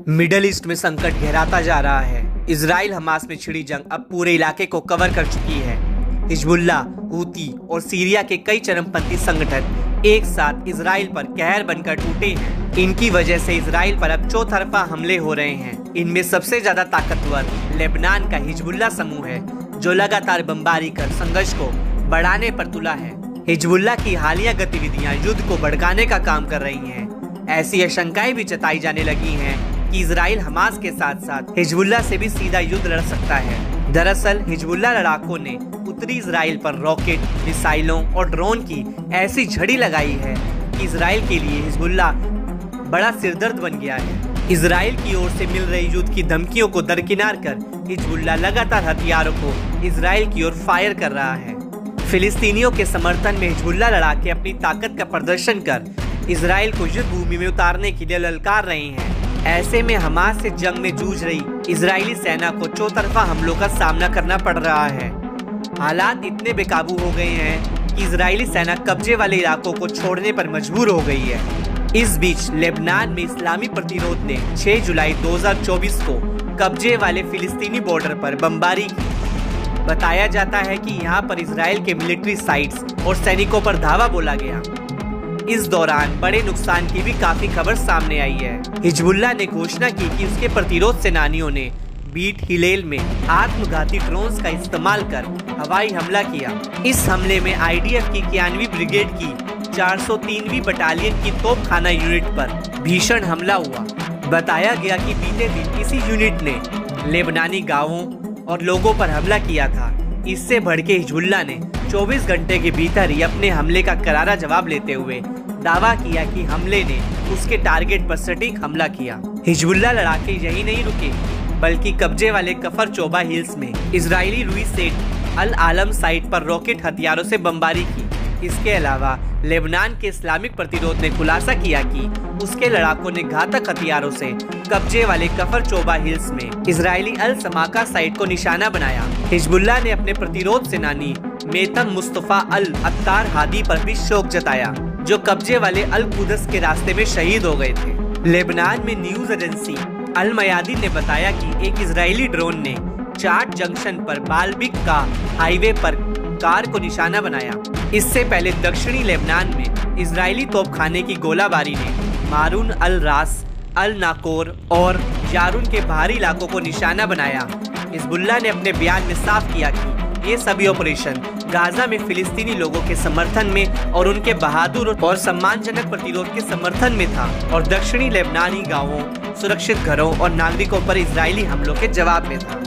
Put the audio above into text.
Middle east में संकट गहराता जा रहा है। इजराइल हमास में छिड़ी जंग अब पूरे इलाके को कवर कर चुकी है। हिजबुल्लाह, हूती और सीरिया के कई चरमपंथी संगठन एक साथ इजराइल पर कहर बनकर टूटे हैं। इनकी वजह से इजराइल पर अब चौतरफा हमले हो रहे हैं। इनमें सबसे ज्यादा ताकतवर लेबनान का हिजबुल्लाह समूह है, जो लगातार बमबारी कर संघर्ष को बढ़ाने पर तुला है। हिजबुल्लाह की हालिया गतिविधियां युद्ध को भड़काने का काम कर रही हैं। ऐसी आशंकाएं भी जताई जाने लगी हैं कि इजराइल हमास के साथ साथ हिजबुल्लाह से भी सीधा युद्ध लड़ सकता है। दरअसल हिजबुल्लाह लड़ाकों ने उत्तरी इजराइल पर रॉकेट, मिसाइलों और ड्रोन की ऐसी झड़ी लगाई है कि इजराइल के लिए हिजबुल्लाह बड़ा सिरदर्द बन गया है। इजराइल की ओर से मिल रही युद्ध की धमकियों को दरकिनार कर हिजबुल्लाह लगातार हथियारों को इजराइल की ओर फायर कर रहा है। फिलिस्तीनियों के समर्थन में हिजबुल्लाह लड़ाके अपनी ताकत का प्रदर्शन कर इजराइल को युद्ध भूमि में उतारने के लिए ललकार रहे हैं। ऐसे में हमास से जंग में जूझ रही इजरायली सेना को चौतरफा हमलों का सामना करना पड़ रहा है। हालात इतने बेकाबू हो गए हैं कि इजरायली सेना कब्जे वाले इलाकों को छोड़ने पर मजबूर हो गई है। इस बीच लेबनान में इस्लामी प्रतिरोध ने 6 जुलाई 2024 को कब्जे वाले फिलिस्तीनी बॉर्डर पर बमबारी की। बताया जाता है कि यहाँ पर इजराइल के मिलिट्री साइट्स और सैनिकों पर धावा बोला गया। इस दौरान बड़े नुकसान की भी काफी खबर सामने आई है। हिजबुल्लाह ने घोषणा की कि उसके प्रतिरोध सेनानियों ने बीट हिलेल में आत्मघाती ड्रोन्स का इस्तेमाल कर हवाई हमला किया। इस हमले में आईडीएफ की 91वीं ब्रिगेड की 403वीं बटालियन की तोपखाना यूनिट पर भीषण हमला हुआ। बताया गया कि बीते दिन इसी यूनिट ने लेबनानी गांवों और लोगों पर हमला किया था। इससे भड़के हिजबुल्लाह ने 24 घंटे के भीतर ही अपने हमले का करारा जवाब लेते हुए दावा किया कि हमले ने उसके टारगेट पर सटीक हमला किया। हिजबुल्लाह लड़ाके यही नहीं रुके, बल्कि कब्जे वाले कफर चोबा हिल्स में इजरायली रुई सेट अल आलम साइट पर रॉकेट हथियारों से बमबारी की। इसके अलावा लेबनान के इस्लामिक प्रतिरोध ने खुलासा किया कि उसके लड़ाकों ने घातक हथियारों से कब्जे वाले कफर चोबा हिल्स में इजरायली अल समाका साइट को निशाना बनाया। हिजबुल्लाह ने अपने प्रतिरोध सेनानी मेतम मुस्तफा अल अत्तार हादी पर भी शोक जताया, जो कब्जे वाले अल कुदस के रास्ते में शहीद हो गए थे। लेबनान में न्यूज एजेंसी अल मयादीन ने बताया कि एक इजरायली ड्रोन ने चाट जंक्शन पर बालबिक का हाईवे पर कार को निशाना बनाया। इससे पहले दक्षिणी लेबनान में इजरायली तोपखाने की गोलाबारी ने मारून अल रास, अल नाकोर और यारून के बाहरी इलाकों को निशाना बनाया। हिजबुल्लाह ने अपने बयान में साफ किया कि ये सभी ऑपरेशन गाजा में फिलिस्तीनी लोगों के समर्थन में और उनके बहादुर और सम्मानजनक प्रतिरोध के समर्थन में था, और दक्षिणी लेबनानी गांवों, सुरक्षित घरों और नागरिकों पर इजरायली हमलों के जवाब में था।